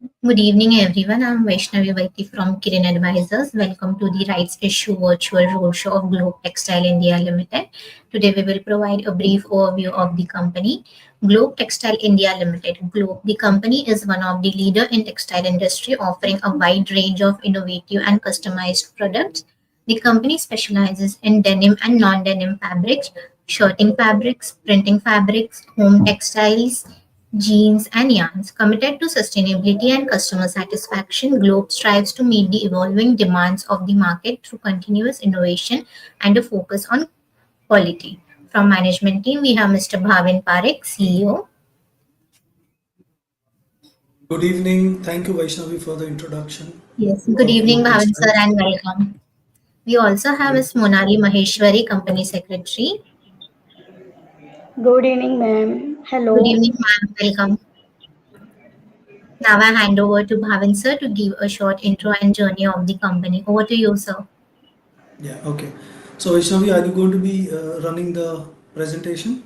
Good evening, everyone. I'm Vaishnavi Vaiti from Kirin Advisors. Welcome to the Rights Issue Virtual Roadshow of Globe Textile India Limited. Today, we will provide a brief overview of the company. Globe Textile India Limited. Globe, the company is one of the leader in textile industry, offering a wide range of innovative and customized products. The company specializes in denim and non-denim fabrics, shirting fabrics, printing fabrics, home textiles, jeans, and yarns. Committed to sustainability and customer satisfaction, Globe strives to meet the evolving demands of the market through continuous innovation and a focus on quality. From management team, we have Mr. Bhavin Parekh, CEO. Good evening. Thank you, Vaishnavi, for the introduction Yes. Good of evening, Globe Bhavin sir, Textiles. and welcome. We also have Good. Ms. Monali Maheshwari, Company Secretary. Good evening, ma'am. Good Hello. evening, ma'am. Welcome. Now I hand over to Bhavin sir to give a short intro and journey of the company. Over to you, sir. Yeah, okay. So, Vaishnavi, are you going to be running the presentation?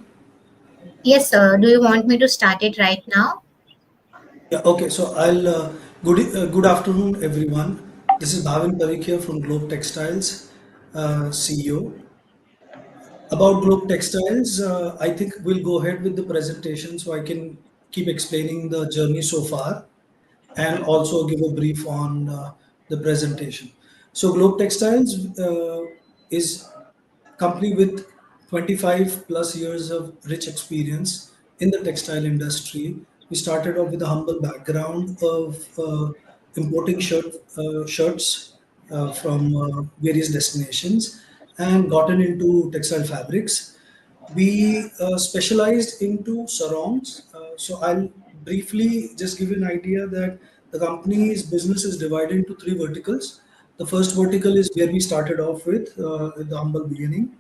Yes, sir. Do you want me to start it right now? Yeah, okay. So, good afternoon, everyone. This is Bhavin Parikh here from Globe Textiles, CEO. About Globe Textiles, I think we'll go ahead with the presentation so I can keep explaining the journey so far and also give a brief on the presentation. So Globe Textiles is a company with 25 plus years of rich experience in the textile industry. We started off with a humble background of importing shirts from various destinations and gotten into textile fabrics. We specialized into sarongs. So I'll briefly just give you an idea that the company's business is divided into three verticals. The first vertical is where we started off with at the humble beginning.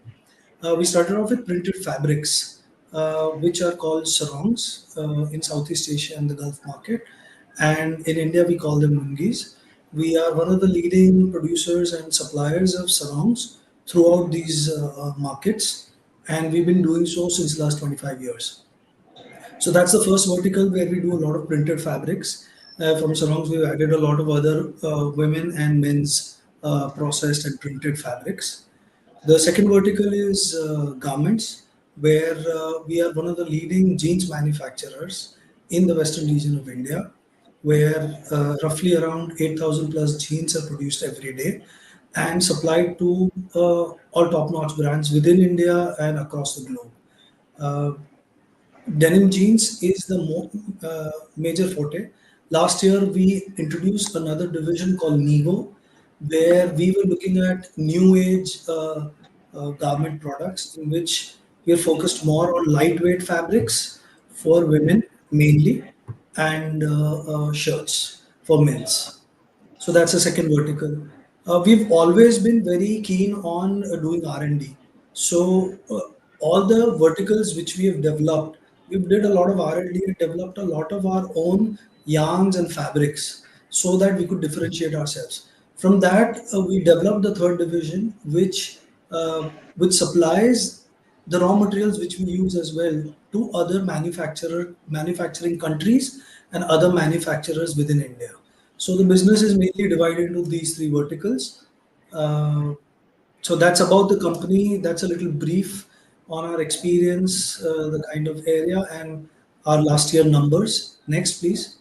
We started off with printed fabrics, which are called sarongs in Southeast Asia and the Gulf market. And in India, we call them lungis. We are one of the leading producers and suppliers of sarongs throughout these markets. And we've been doing so since the last 25 years. So that's the first vertical where we do a lot of printed fabrics. From sarongs, we've added a lot of other women and men's processed and printed fabrics. The second vertical is garments, where we are one of the leading jeans manufacturers in the western region of India, where roughly around 8,000 plus jeans are produced every day and supplied to all top-notch brands within India and across the globe. Uh, Denim jeans is the major forte. Last year, we introduced another division called Nivo, where we were looking at new age garment products in which we are focused more on lightweight fabrics for women mainly and shirts for men's. So that's the second vertical. We've always been very keen on doing R&D. So all the verticals which we have developed, we did a lot of R&D and developed a lot of our own yarns and fabrics so that we could differentiate ourselves. From that, we developed the third division, which supplies the raw materials which we use as well to other manufacturing countries and other manufacturers within India. So the business is mainly divided into these three verticals. Uh, so that's about the company. That's a little brief on our experience, the kind of area, and our last year numbers. Next, please.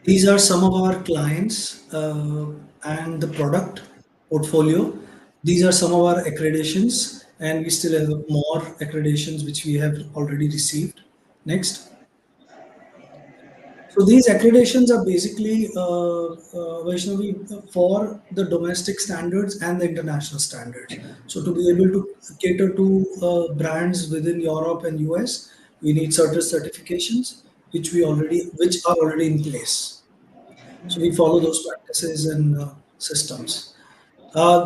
These are some of our clients and the product portfolio. These are some of our accreditations, and we still have more accreditations which we have already received. Next. So these accreditations are basically Vaishnavi, for the domestic standards and the international standards. So to be able to cater to brands within Europe and US, we need certain certifications which are already in place. So we follow those practices and systems.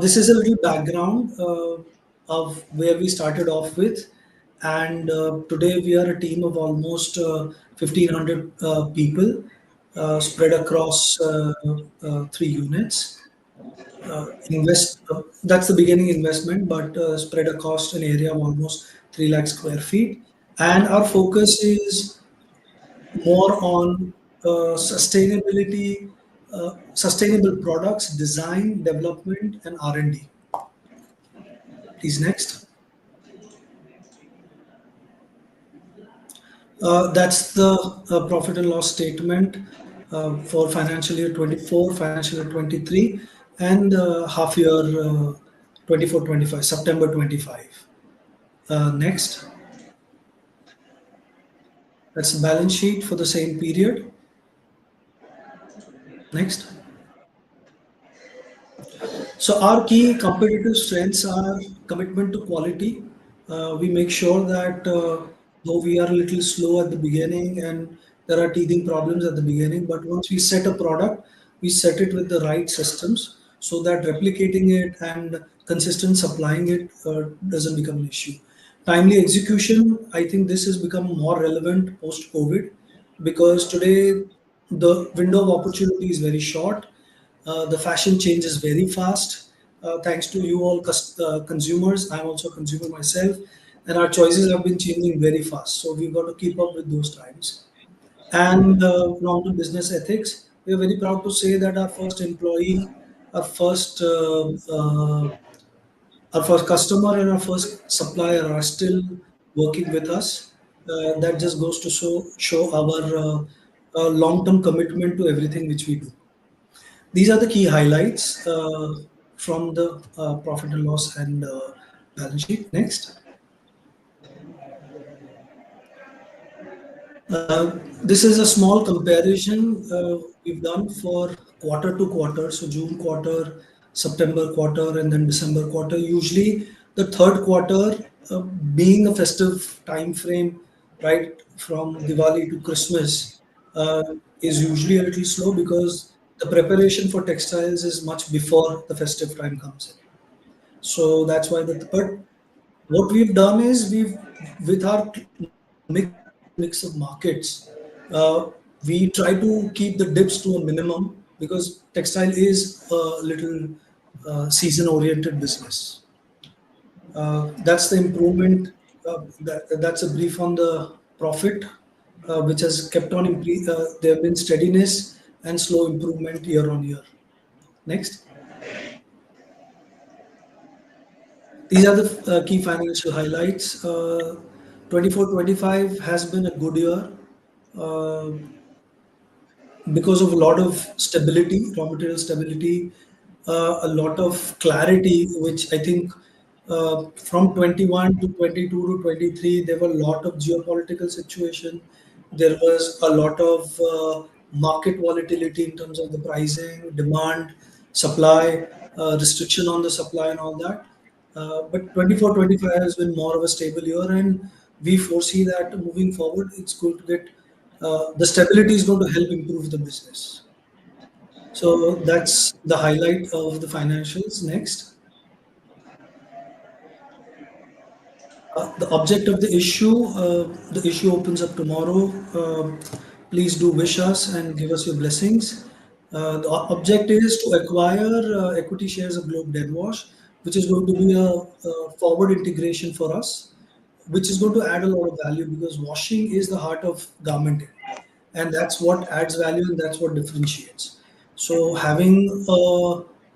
This is a little background of where we started off with, and today we are a team of almost 1,500 people spread across three units. That's the beginning investment, but spread across an area of almost 3 lakh square feet. And our focus is more on sustainable products, design, development, and R&D. Please next. That's the profit and loss statement for financial year 24, financial year 23, and half year 24-25, September 25. Next, that's the balance sheet for the same period. Next. So our key competitive strengths are commitment to quality. We make sure that though we are a little slow at the beginning and there are teething problems at the beginning, but once we set a product, we set it with the right systems so that replicating it and consistent supplying it doesn't become an issue. Timely execution, I think this has become more relevant post COVID because today the window of opportunity is very short. The fashion changes very fast. Thanks to you all consumers, I'm also a consumer myself, and our choices have been changing very fast. So we've got to keep up with those times. And along to business ethics, we are very proud to say that our first employee, our first our first customer and our first supplier are still working with us. That just goes to show our long-term commitment to everything which we do. These are the key highlights from the profit and loss and balance sheet. Next. This is a small comparison we've done for quarter to quarter. So June quarter, September quarter, and then December quarter. Usually, the third quarter, being a festive time frame, right from Diwali to Christmas, is usually a little slow because the preparation for textiles is much before the festive time comes in. So that's why but what we've done is we've with our mix of markets, we try to keep the dips to a minimum because textile is a little season oriented business. That's the improvement. That's a brief on the profit, which has kept on there have been steadiness and slow improvement year on year. Next. These are the key financial highlights. 24-25 has been a good year uh, because of a lot of stability, raw material stability, a lot of clarity, which I think from 21 to 22 to 23, there were a lot of geopolitical situation. There was a lot of market volatility in terms of the pricing, demand, supply, restriction on the supply, and all that. But 24-25 has been more of a stable year, and we foresee that moving forward, it's going to get the stability is going to help improve the business. So that's the highlight of the financials. Next, the object of the issue opens up tomorrow. Please do wish us and give us your blessings. The object is to acquire equity shares of Globe Deadwash, which is going to be a forward integration for us, which is going to add a lot of value because washing is the heart of garmenting, and that's what adds value and that's what differentiates. So having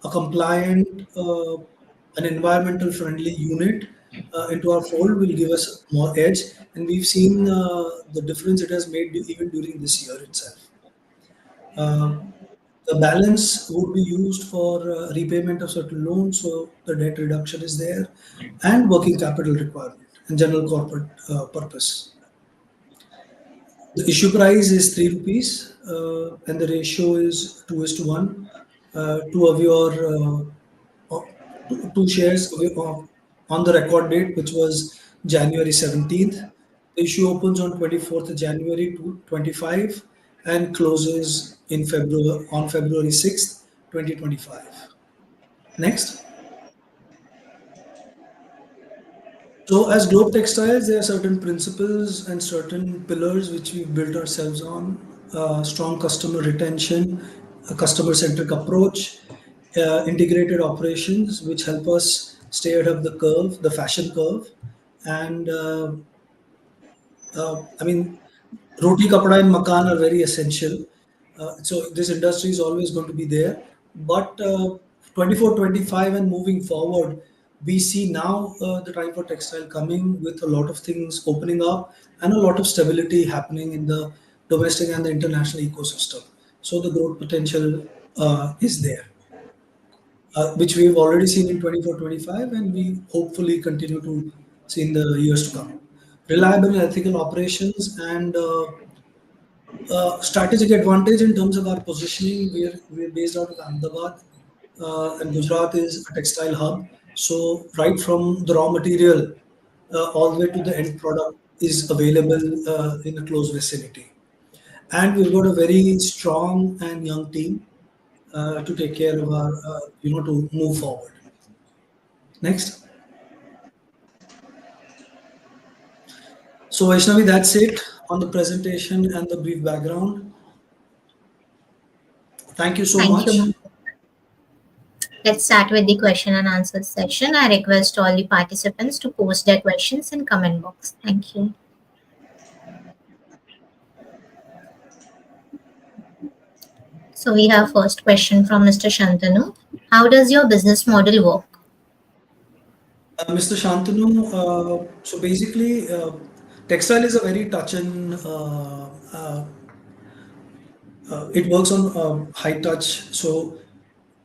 a compliant, an environmental friendly unit into our fold will give us more edge, and we've seen the difference it has made even during this year itself. Uh, the balance would be used for repayment of certain loans, so the debt reduction is there, and working capital requirement and general corporate purpose. The issue price is 3 rupees, and the ratio is 2 is to 1. Two of your two shares on the record date, which was January 17th. The issue opens on 24th of January to 25 and closes in February on February 6th, 2025. Next. So, as Globe Textiles, there are certain principles and certain pillars which we've built ourselves on. Strong customer retention, a customer-centric approach, integrated operations, which help us stay ahead of the curve, the fashion curve, and I mean, Roti, kapda, and makan are very essential. So this industry is always going to be there. But 24, 25 and moving forward, we see now the time for textile coming with a lot of things opening up and a lot of stability happening in the domestic and the international ecosystem. So the growth potential is there, which we've already seen in 24, 25, and we hopefully continue to see in the years to come. Reliable and ethical operations and strategic advantage in terms of our positioning. We're based out of Ahmedabad, and Gujarat is a textile hub. So right from the raw material all the way to the end product is available in a close vicinity. And we've got a very strong and young team to take care of our, to move forward. Next. So Vaishnavi, that's it on the presentation and the brief background. Thank you so Thank you, much. ma'am. Let's start with the question and answer session. I request all the participants to post their questions in comment box. Thank you. So we have first question from Mr. Shantanu. How does your business model work? Mr. Shantanu, so basically, textile is a very touch and it works on high touch. So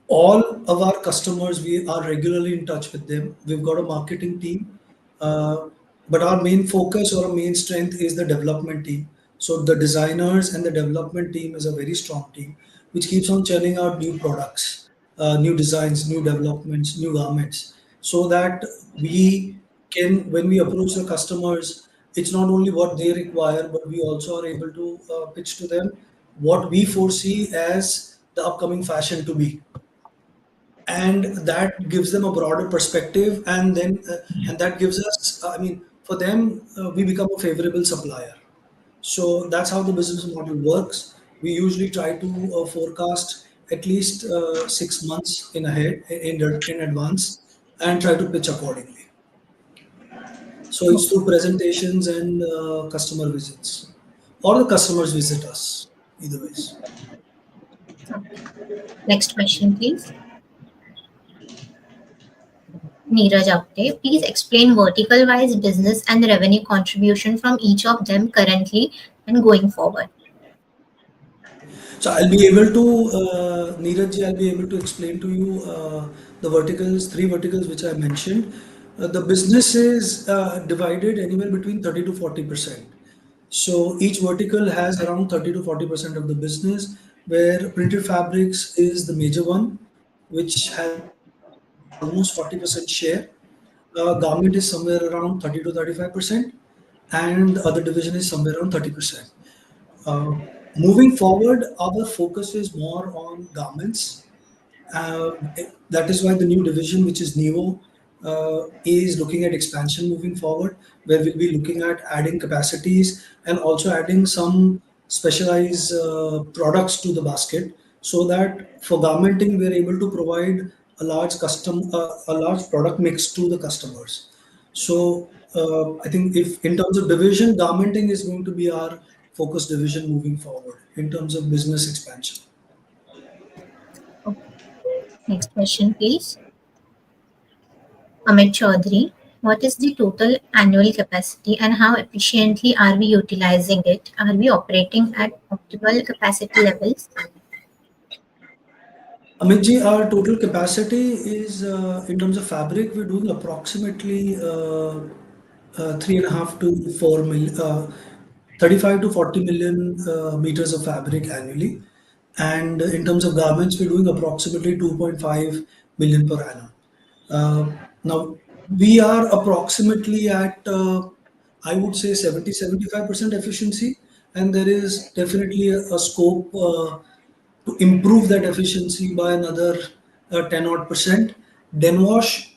all of our customers, we are regularly in touch with them. We've got a marketing team, uh, but our main focus or our main strength is the development team. So the designers and the development team is a very strong team, which keeps on churning out new products, new designs, new developments, new garments, so that we can, when we approach the customers, it's not only what they require, but we also are able to pitch to them what we foresee as the upcoming fashion to be, and that gives them a broader perspective, and then and that gives us, I mean, for them, we become a favorable supplier. So that's how the business model works. We usually try to forecast at least 6 months in ahead, in advance, and try to pitch accordingly. So it's Okay. through presentations and customer visits, or the customers visit us, either ways. Okay. Next question, please. Neeraj Apte, please explain vertical wise business and revenue contribution from each of them currently and going forward. So I'll be able to, Neeraj ji, I'll be able to explain to you the verticals, three verticals which I mentioned. The business is divided anywhere between 30 to 40%. So each vertical has around 30 to 40% of the business, where printed fabrics is the major one, which has almost 40% share. Garment is somewhere around 30 to 35%, and the other division is somewhere around 30%. Uh, Moving forward, our focus is more on garments. That is why the new division, which is Neo, is looking at expansion moving forward, where we'll be looking at adding capacities and also adding some specialized products to the basket, so that for garmenting we're able to provide a large product mix to the customers. So I think if in terms of division, garmenting is going to be our focus division moving forward in terms of business expansion. Okay. Next question, please. Amit Chaudhary, what is the total annual capacity and how efficiently are we utilizing it? Are we operating at optimal capacity levels? Amit ji, our total capacity is, in terms of fabric, we're doing approximately 3.5 to 4 million, 35 to 40 million meters of fabric annually. And in terms of garments, we're doing approximately 2.5 million per annum. Now, we are approximately at, I would say, 70-75% efficiency, and there is definitely a scope to improve that efficiency by another 10 odd percent. Denwash,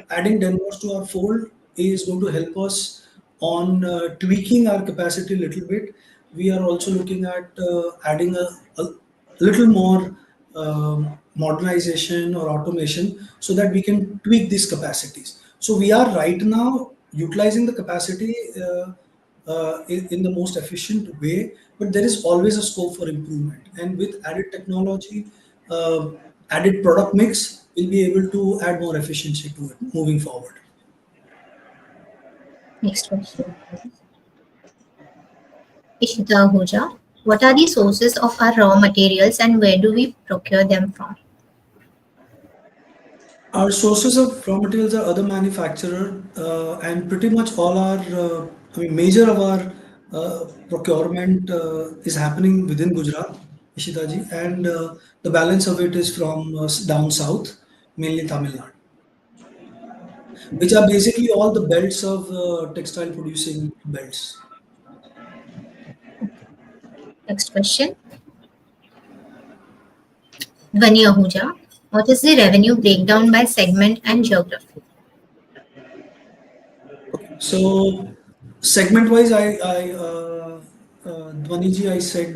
adding Denwash to our fold is going to help us on tweaking our capacity a little bit. We are also looking at adding a little more modernization or automation, so that we can tweak these capacities. So we are right now utilizing the capacity in the most efficient way, but there is always a scope for improvement. And with added technology, uh, added product mix, we'll be able to add more efficiency to it moving forward. Next question. Ishita Ahuja. What are the sources of our raw materials and where do we procure them from? Our sources of raw materials are other manufacturer, and pretty much all our, I mean, major of our procurement is happening within Gujarat, Ishitaji, and the balance of it is from down south, mainly Tamil Nadu, which are basically all the belts of textile producing belts. Next question. Dhvani Ahuja. What is the revenue breakdown by segment and geography? So segment wise, Dwaniji, I said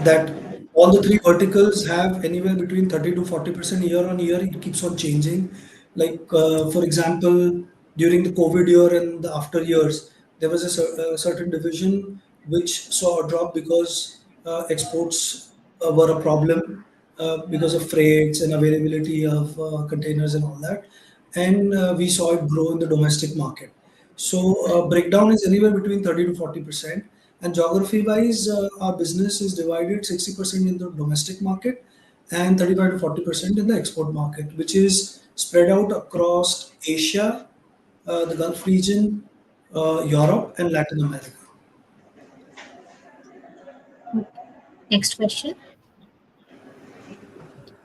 that all the three verticals have anywhere between 30 to 40% year on year. It keeps on changing. Like, for example, during the COVID year and the after years, there was a certain division which saw a drop because exports were a problem because of freights and availability of containers and all that. And we saw it grow in the domestic market. So breakdown is anywhere between 30 to 40%. And geography wise, our business is divided 60% in the domestic market and 35 to 40% in the export market, which is spread out across Asia, the Gulf region, Europe, and Latin America. Next question.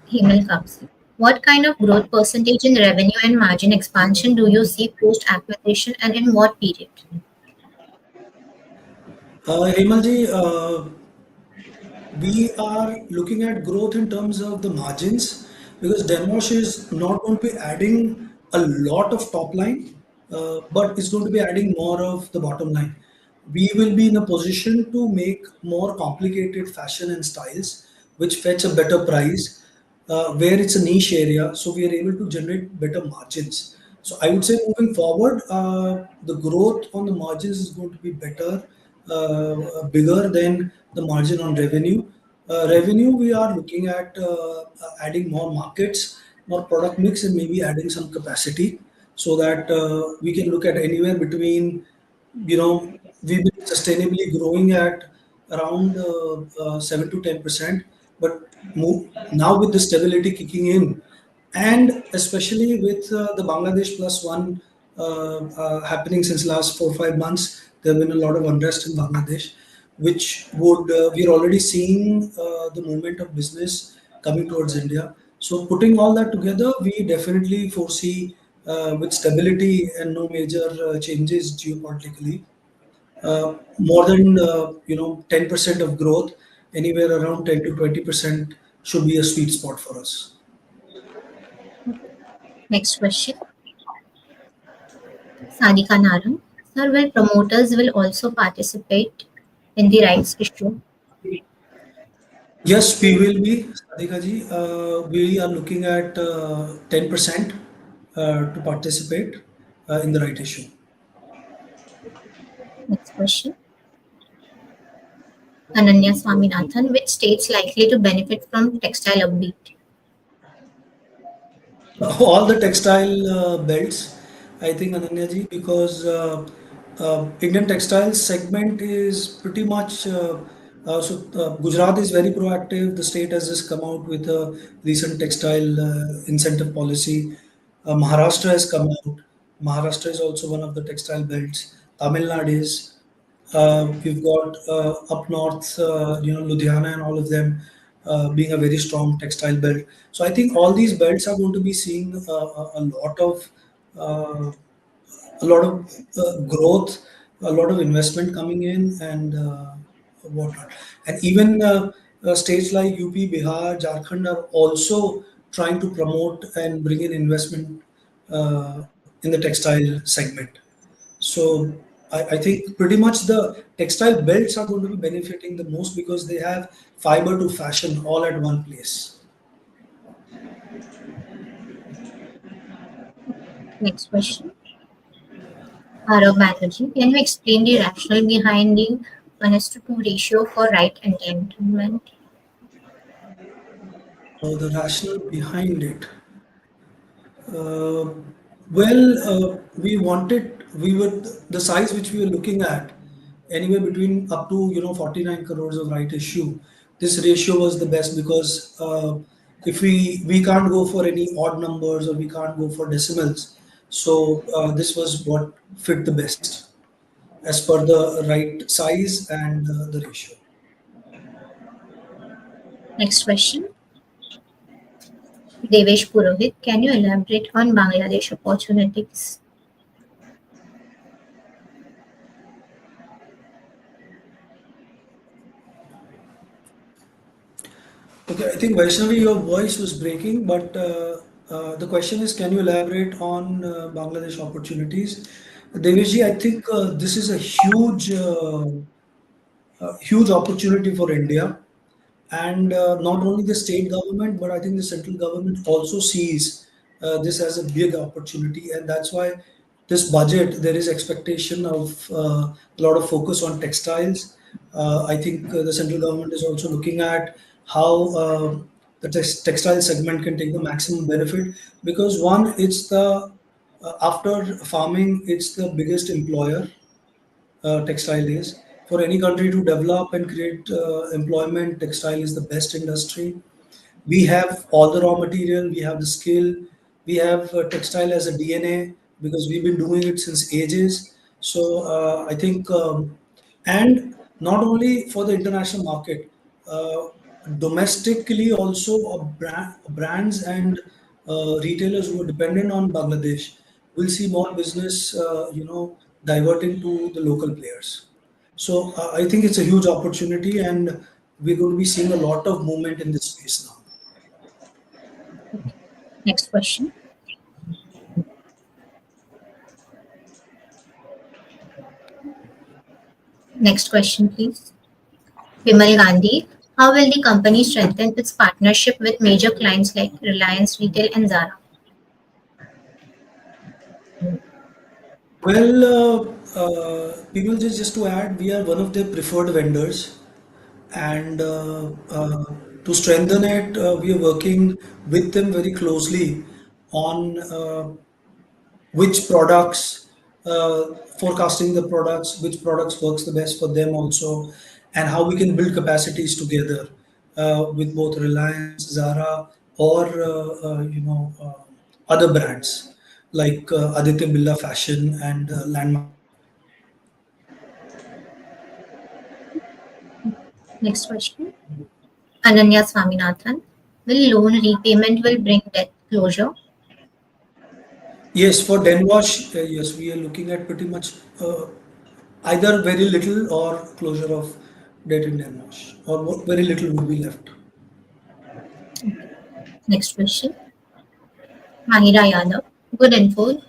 Hemal Kapsi. What kind of growth percentage in revenue and margin expansion do you see post acquisition and in what period? Hemalji, we are looking at growth in terms of the margins because Denmark is not going to be adding a lot of top line, but it's going to be adding more of the bottom line. We will be in a position to make more complicated fashion and styles, which fetch a better price, where it's a niche area, so we are able to generate better margins. So I would say moving forward, the growth on the margins is going to be better, bigger than the margin on revenue. Revenue, we are looking at adding more markets, more product mix, and maybe adding some capacity so that we can look at anywhere between, we've been sustainably growing at around 7 to 10%, but now with the stability kicking in, and especially with the Bangladesh plus one happening since last 4 or 5 months, there have been a lot of unrest in Bangladesh, which would we're already seeing the movement of business coming towards India. So putting all that together, we definitely foresee with stability and no major changes geopolitically, more than 10% of growth, anywhere around 10 to 20% should be a sweet spot for us. Next question. Sadika Narang. Sir, will promoters will also participate in the rights issue? Yes, we will be, Sadhika ji. We are looking at 10% to participate in the right issue. Next question. Ananya Swaminathan. Which states likely to benefit from textile upbeat? All the textile belts, I think, Ananya ji, because Indian textiles segment is pretty much Gujarat is very proactive. The state has just come out with a recent textile incentive policy. Maharashtra has come out. Maharashtra is also one of the textile belts. Tamil Nadu is. We've got up north, Ludhiana and all of them being a very strong textile belt. So I think all these belts are going to be seeing uh, a lot of growth, a lot of investment coming in, and whatnot. And even states like UP, Bihar, Jharkhand are also trying to promote and bring in investment in the textile segment. So I think pretty much the textile belts are going to be benefiting the most because they have fiber to fashion all at one place. Next question. Arav Banerjee, can you explain the rationale behind the 1:2 ratio for right entitlement? The rationale behind it. Uh, we wanted, we would, the size which we were looking at, anywhere between up to 49 crores of right issue. This ratio was the best because if we can't go for any odd numbers or we can't go for decimals, so this was what fit the best as per the right size and the ratio. Next question. Devesh Purohit, can you elaborate on Bangladesh opportunities? Okay, I think Vaishnavi, your voice was breaking, but the question is, can you elaborate on Bangladesh opportunities? Deveshji, I think this is a huge opportunity for India, and not only the state government, but I think the central government also sees this as a big opportunity, and that's why this budget there is expectation of a lot of focus on textiles. I think the central government is also looking at how the textile segment can take the maximum benefit because one, it's the after farming, it's the biggest employer. Textile is. For any country to develop and create employment, textile is the best industry. We have all the raw material, we have the skill, we have textile as a DNA because we've been doing it since ages. So I think, and not only for the international market, uh, domestically also brands and retailers who are dependent on Bangladesh will see more business, diverting to the local players. So I think it's a huge opportunity, and we're going to be seeing a lot of movement in this space now. Next question. Next question, please. Vimal Gandhi, how will the company strengthen its partnership with major clients like Reliance Retail and Zara? Well, people just to add, we are one of their preferred vendors, and to strengthen it, we are working with them very closely on which products, forecasting the products, which products works the best for them also, and how we can build capacities together with both Reliance, Zara, or other brands like Aditya Birla Fashion and Landmark. Next question. Ananya Swaminathan, will loan repayment will bring debt closure? Yes, for Denwash, yes, we are looking at pretty much either very little or closure of debt in Denwash, or very little would be left. Next question. Mahira Yadav, good info.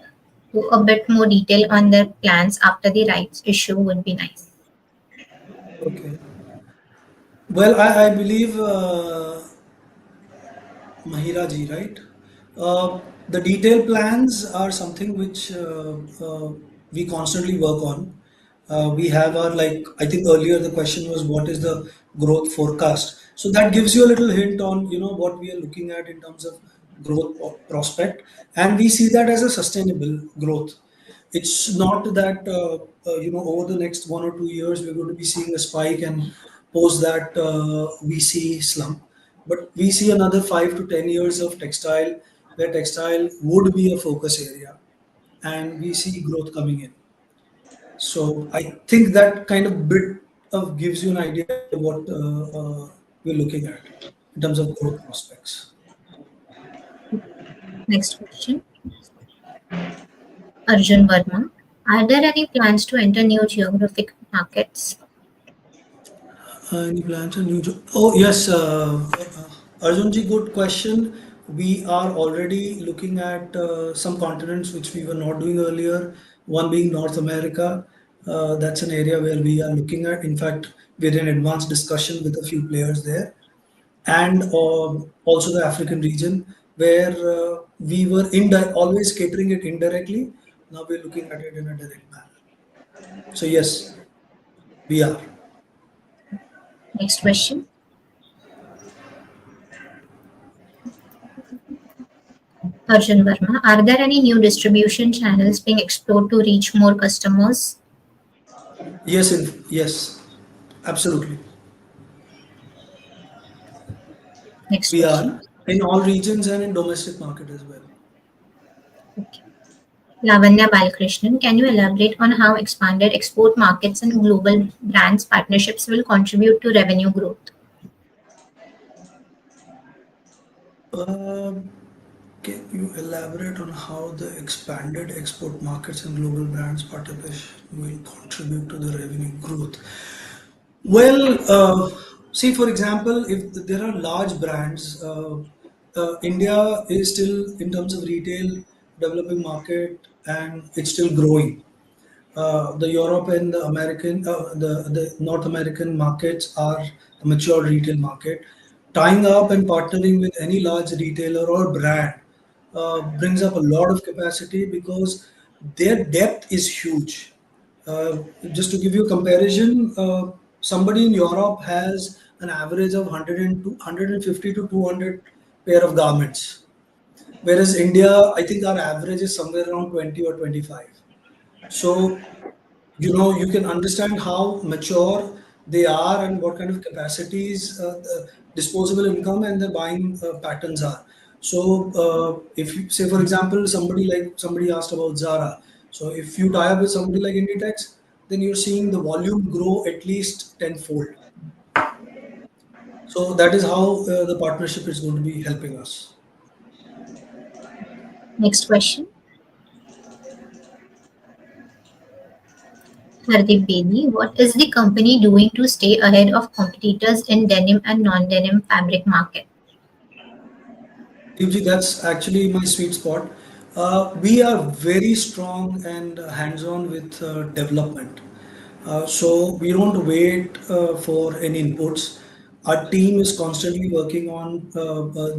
To a bit more detail on their plans after the rights issue would be nice. Okay. Well, I believe Mahira ji, right? The detailed plans are something which we constantly work on. We have our, like, I think earlier the question was what is the growth forecast? So that gives you a little hint on, what we are looking at in terms of growth prospect, and we see that as a sustainable growth. It's not that over the next 1 or 2 years we're going to be seeing a spike and post that we see slump, but we see another 5 to 10 years of textile where textile would be a focus area, and we see growth coming in. So I think that kind of bit of gives you an idea of what we're looking at in terms of growth prospects. Next question. Arjun Verma, are there any plans to enter new geographic markets? Any plans on new job? Oh, yes, Arjunji, good question. We are already looking at some continents which we were not doing earlier, one being North America. That's an area where we are looking at. In fact, we're in advanced discussion with a few players there, and also the African region, where we were always catering it indirectly, Now we're looking at it in a direct manner. So yes, we are. Next question. Arjun Verma, are there any new distribution channels being explored to reach more customers? Yes, absolutely. Next We question. are in all regions and in domestic market as well. Okay. Lavanya Balakrishnan, can you elaborate on how expanded export markets and global brands partnerships will contribute to revenue growth? Um, can you elaborate on how the expanded export markets and global brands participation will contribute to the revenue growth? Well, see, for example, if there are large brands, India is still, in terms of retail, developing market and it's still growing. The Europe and the North American markets are a mature retail market. Tying up and partnering with any large retailer or brand brings up a lot of capacity because their depth is huge. Uh, just to give you a comparison, somebody in Europe has an average of 150 to 200 pair of garments, whereas India, I think our average is somewhere around 20 or 25. So you can understand how mature they are and what kind of capacities, the disposable income and the buying patterns are. So if you say, for example, somebody asked about Zara. So if you tie up with somebody like Inditex, then you're seeing the volume grow at least tenfold. So that is how the partnership is going to be helping us. Next question. Hardeep Bedi, what is the company doing to stay ahead of competitors in denim and non-denim fabric market? Deepji, that's actually my sweet spot. We are very strong and hands-on with development. So we don't wait for any inputs. Our team is constantly working on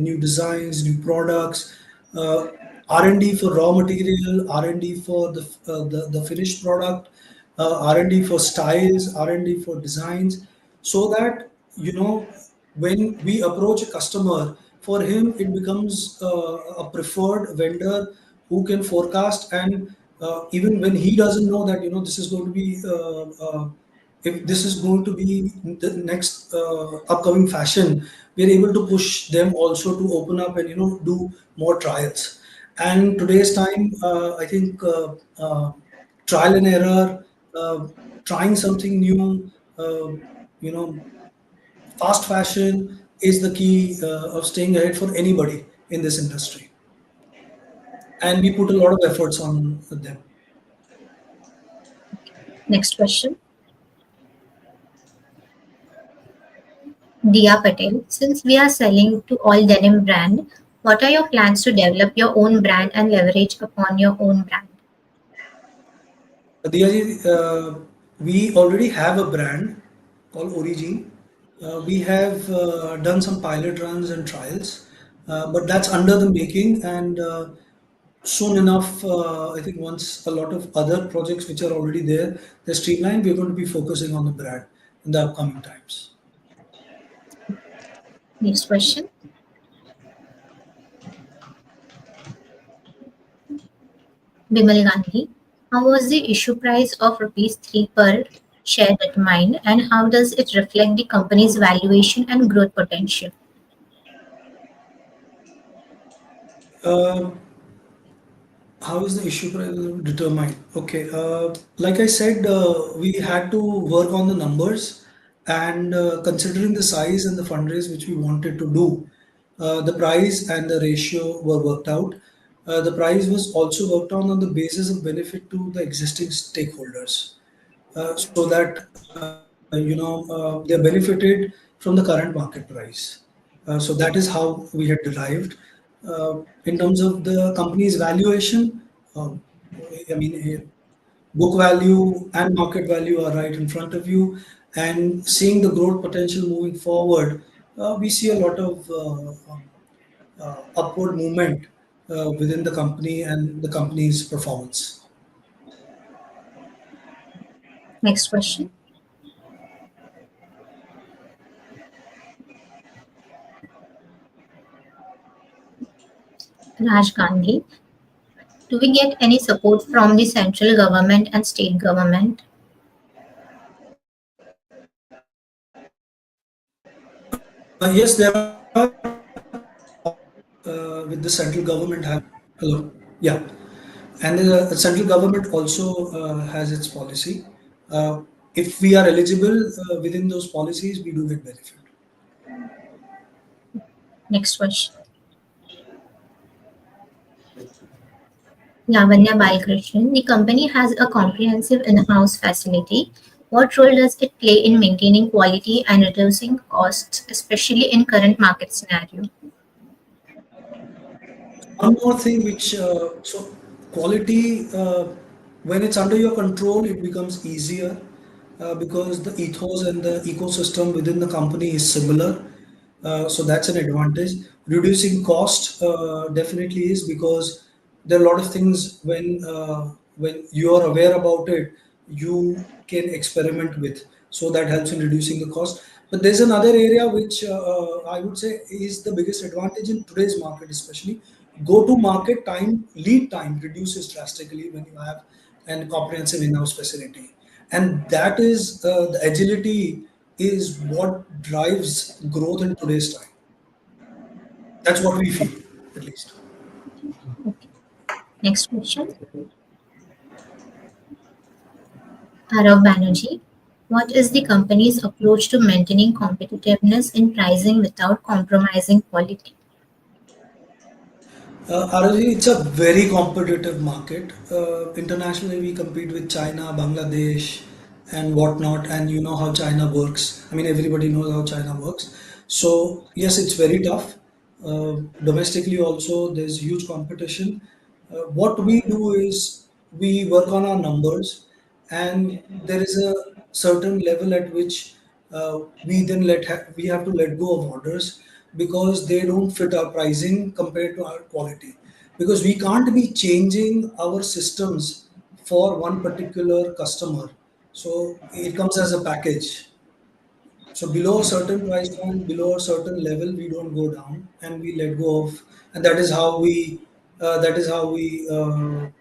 new designs, new products, uh, R&D for raw material, R&D for the finished product, R&D for styles, R&D for designs, so that when we approach a customer, for him it becomes a preferred vendor who can forecast, and even when he doesn't know that this is going to be if this is going to be the next upcoming fashion, we are able to push them also to open up and do more trials. And today's time, I think trial and error, uh, trying something new, you know fast fashion is the key of staying ahead for anybody in this industry, and we put a lot of efforts on them. Next question. Dia Patel, since we are selling to all denim brand, what are your plans to develop your own brand and leverage upon your own brand? Diyaji, we already have a brand called Origin. We have done some pilot runs and trials, but that's under the making. And soon enough, I think once a lot of other projects which are already there, they're streamlined, we're going to be focusing on the brand in the upcoming times. Next question. Bimal Gandhi, how was the issue price of rupees 3 per share determined and how does it reflect the company's valuation and growth potential? Uh, How is the issue price determined? Okay, like I said, we had to work on the numbers, and considering the size and the fundraise which we wanted to do, the price and the ratio were worked out. The price was also worked on the basis of benefit to the existing stakeholders, so that they're benefited from the current market price. So that is how we had derived. In terms of the company's valuation, I mean, book value and market value are right in front of you, and seeing the growth potential moving forward, we see a lot of upward movement within the company and the company's performance. Next question. Raj Gandhi. Do we get any support from the central government and state government? Yes, there are with the central government have hello, yeah, and the central government also has its policy. Uh, if we are eligible within those policies, we do get benefit. Next question. Lavanya Balakrishnan. The company has a comprehensive in-house facility. What role does it play in maintaining quality and reducing costs, especially in current market scenario? One more thing, which so quality when it's under your control, it becomes easier because the ethos and the ecosystem within the company is similar. So that's an advantage. Reducing cost definitely is because there are a lot of things when you are aware about it, you can experiment with. So that helps in reducing the cost. But there's another area which I would say is the biggest advantage in today's market, especially go to market time, lead time reduces drastically when you have an comprehensive in-house facility. And that is the agility is what drives growth in today's time. That's what we feel, at least. Okay. Next question. Arav Banerjee. What is the company's approach to maintaining competitiveness in pricing without compromising quality? ROG, it's a very competitive market. Internationally, we compete with China, Bangladesh, and whatnot. And you know how China works. I mean, everybody knows how China works. So, yes, it's very tough. Domestically, also, there's huge competition. What we do is we work on our numbers, and there is a certain level at which we have to let go of orders because they don't fit our pricing compared to our quality, because we can't be changing our systems for one particular customer, so it comes as a package. So below a certain price point, below a certain level, we don't go down and we let go of, and that is how we do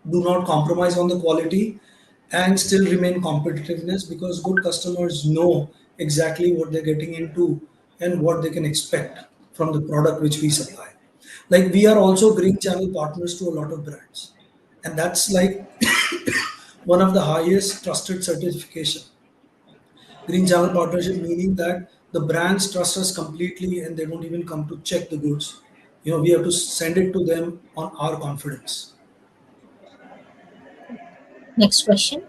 not compromise on the quality and still remain competitiveness, because good customers know exactly what they're getting into and what they can expect from the product which we supply. Like we are also green channel partners to a lot of brands, and that's like one of the highest trusted certification. Green channel partnership meaning that the brands trust us completely and they don't even come to check the goods. We have to send it to them on our confidence. Next question.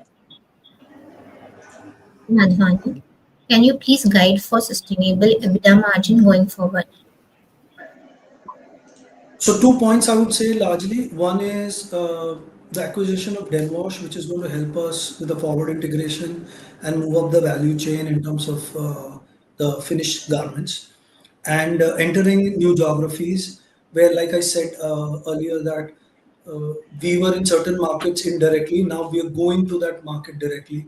Madhvani. Can you please guide for sustainable EBITDA margin going forward? So 2 points I would say largely. One is the acquisition of Denwash, which is going to help us with the forward integration and move up the value chain in terms of the finished garments, and entering new geographies where, like I said earlier, that we were in certain markets indirectly. Now we are going to that market directly.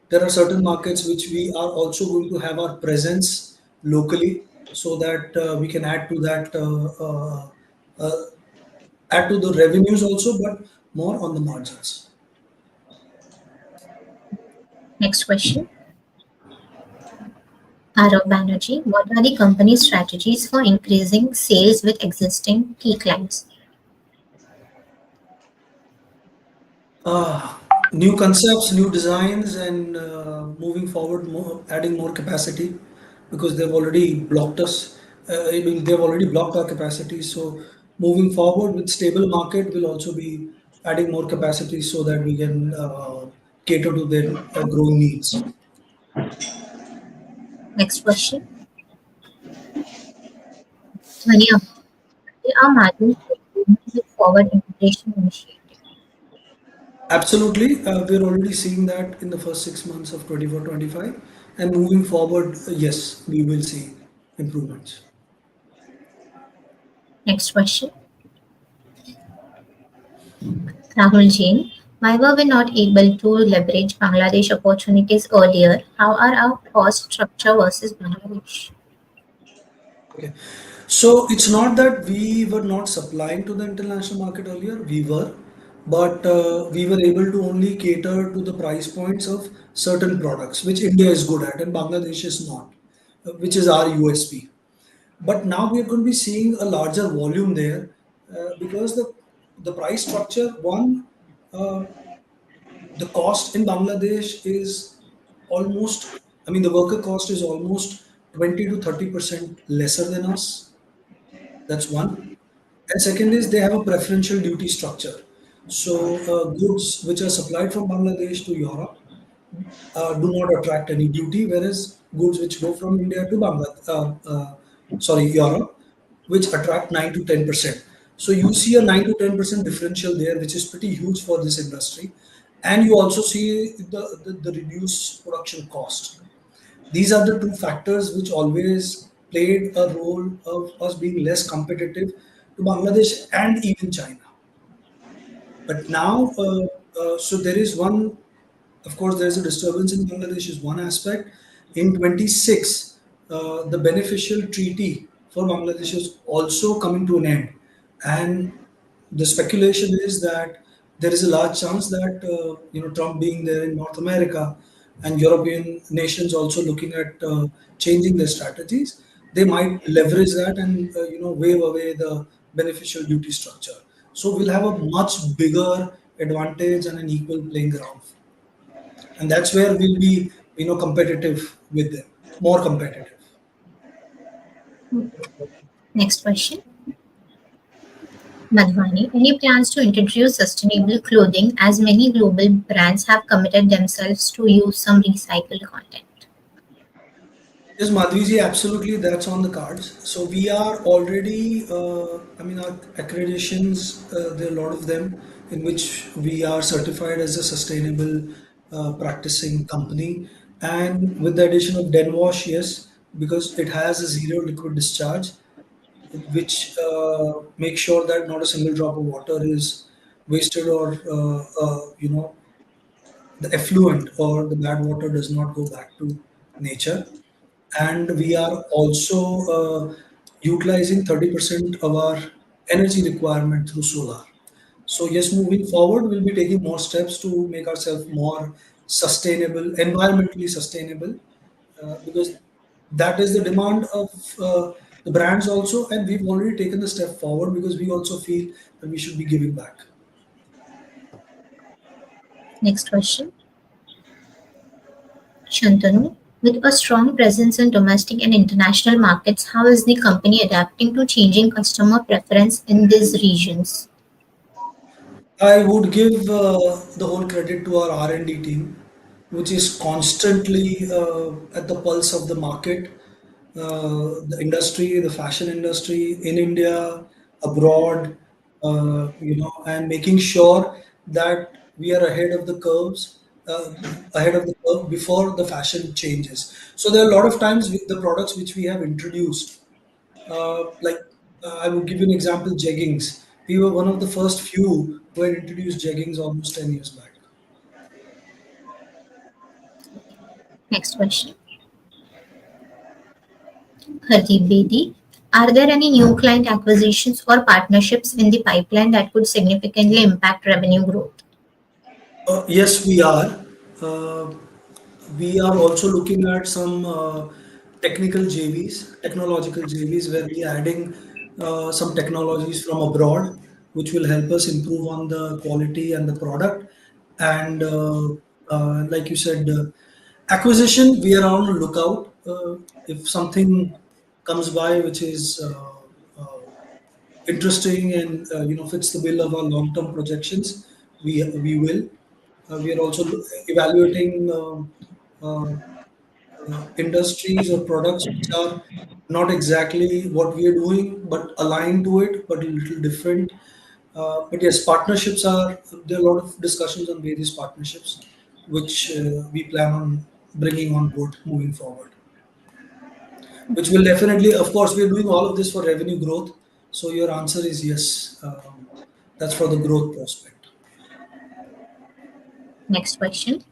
There are certain markets which we are also going to have our presence locally, so that we can uh, add to the revenues also, but more on the margins. Next question. Arav Banerjee. What are the company's strategies for increasing sales with existing key clients? Uh, New concepts, new designs, and moving forward, more, adding more capacity, because they've already blocked us. I mean, they've already blocked our capacity. So, moving forward with stable market, will also be adding more capacity so that we can cater to their growing needs. Next question. Dhania. Are margins improvement with forward integration initiative? Absolutely. We're already seeing that in the first 6 months of 24-25, and moving forward, yes, we will see improvements. Next question. Rahul Jain. Why were we not able to leverage Bangladesh opportunities earlier? How are our cost structure versus Bangladesh? Okay. So it's not that we were not supplying to the international market earlier, we were, but we were able to only cater to the price points of certain products, which India is good at and Bangladesh is not, which is our USP. But now we are going to be seeing a larger volume there because the price structure, one, uh, the cost in Bangladesh is almost, I mean, the worker cost is almost 20 to 30% lesser than us. That's one. And second is they have a preferential duty structure. So goods which are supplied from Bangladesh to Europe do not attract any duty, whereas goods which go from India to Europe, which attract 9 to 10%. So you see a 9 to 10% differential there, which is pretty huge for this industry, and you also see the reduced production cost. These are the two factors which always played a role of us being less competitive to Bangladesh and even China. But now, so there is one, of course, there is a disturbance in Bangladesh, is one aspect. In 26, the beneficial treaty for Bangladesh is also coming to an end. And the speculation is that there is a large chance that, Trump being there in North America and European nations also looking at changing their strategies, they might leverage that and, wave away the beneficial duty structure. So we'll have a much bigger advantage and an equal playing ground, and that's where we'll be, competitive with them, more competitive. Next question. Madhvani, any plans to introduce sustainable clothing as many global brands have committed themselves to use some recycled content? Yes, Madhviji, absolutely, that's on the cards. So we are already, I mean, our accreditations, there are a lot of them in which we are certified as a sustainable practicing company. And with the addition of Denwash, yes, because it has a zero liquid discharge, which makes sure that not a single drop of water is wasted or, the effluent or the bad water does not go back to nature. And we are also utilizing 30% of our energy requirement through solar. So yes, moving forward, we'll be taking more steps to make ourselves more sustainable, environmentally sustainable, because that is the demand of the brands also, and we've already taken the step forward because we also feel that we should be giving back. Next question. Shantanu, with a strong presence in domestic and international markets, how is the company adapting to changing customer preference in these regions? I would give the whole credit to our R&D team, which is constantly at the pulse of the market, the industry, the fashion industry in India, abroad, and making sure that we are ahead of the curves, ahead of the curve before the fashion changes. So there are a lot of times with the products which we have introduced, like I would give you an example, jeggings. We were one of the first few who had introduced jeggings almost 10 years back. Next question. Hardeep Bedi, are there any new client acquisitions or partnerships in the pipeline that could significantly impact revenue growth? Yes, we are. Uh, we are also looking at some technical JVs, technological JVs, where we are adding some technologies from abroad, which will help us improve on the quality and the product. And like you said, acquisition, we are on the lookout. If something comes by which is interesting and fits the bill of our long-term projections, we will. We are also evaluating industries or products which are not exactly what we are doing, but aligned to it, but a little different. But yes, partnerships are, there are a lot of discussions on various partnerships, which we plan on bringing on board moving forward, which will definitely, of course, we are doing all of this for revenue growth. So your answer is yes. That's for the growth prospect. Next question.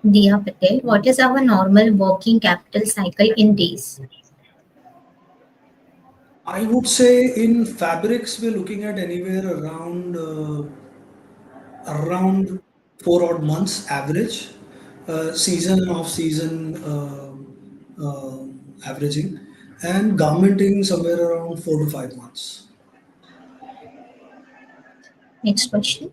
Diya Patel, what is our normal working capital cycle in days? I would say in fabrics we're looking at anywhere around 4 odd months average, season and off season averaging, and garmenting somewhere around 4 to 5 months. Next question.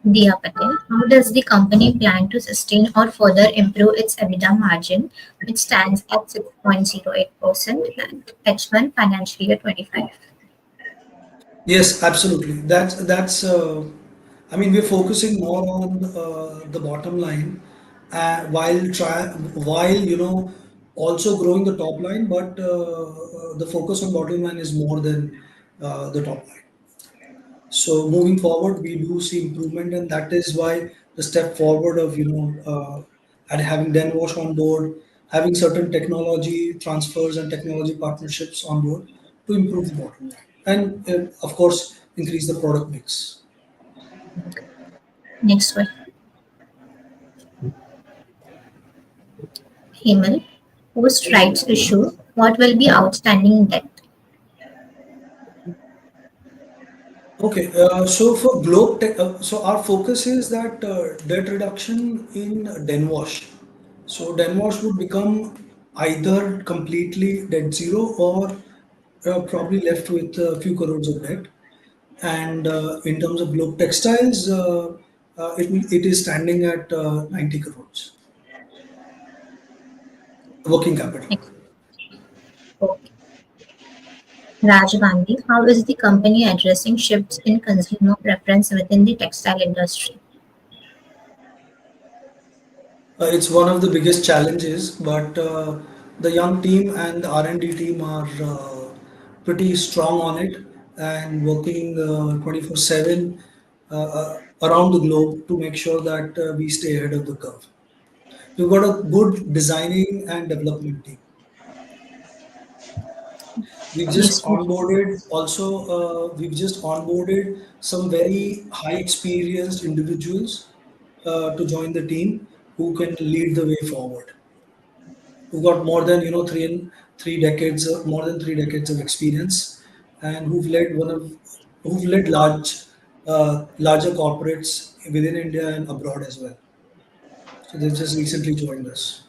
Diya Patel, how does the company plan to sustain or further improve its EBITDA margin, which stands at 6.08% at H1 financial year 25? Yes, absolutely. That's. I mean, we're focusing more on the bottom line, while also growing the top line, but the focus on bottom line is more than the top line. So moving forward, we do see improvement, and that is why the step forward of and having Den Wash on board, having certain technology transfers and technology partnerships on board to improve the bottom line, and of course increase the product mix. Next question. Hemal, post rights issue, what will be outstanding debt? Okay, so for so our focus is that debt reduction in Denwash. So Denwash would become either completely debt zero or probably left with a few crores of debt. And in terms of Globe Textiles, it is standing at 90 crores working capital. Next. Okay. Raj Gandhi, how is the company addressing shifts in consumer preference within the textile industry? It's one of the biggest challenges, but the young team and the R&D team are pretty strong on it and working 24/7 around the globe to make sure that we stay ahead of the curve. We've got a good designing and development team. Yes, sir. We've just onboarded some very high experienced individuals to join the team who can lead the way forward, who've got more than 3 decades, more than 3 decades of experience, and who've led larger corporates within India and abroad as well. So they've just recently joined us.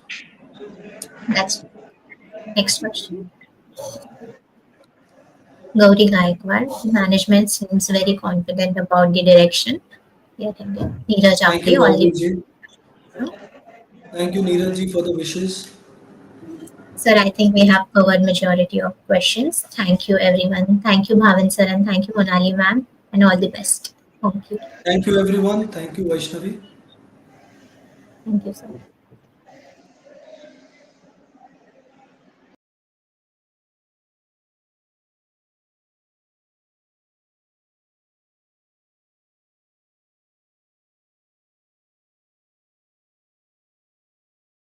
That's next question. Gauri Gaikwad, management seems very confident about the direction. Yeah, thank you. Neeraj Thank you, Apte, all the Gauri ji. Thank you, Neeraj ji, for the wishes. Sir, I think we have covered majority of questions. Thank you, everyone. Thank you, Bhavin sir, and thank you, Monali ma'am, and all the best. Thank you. Thank you, everyone. Thank you, Vaishnavi. Thank you, sir.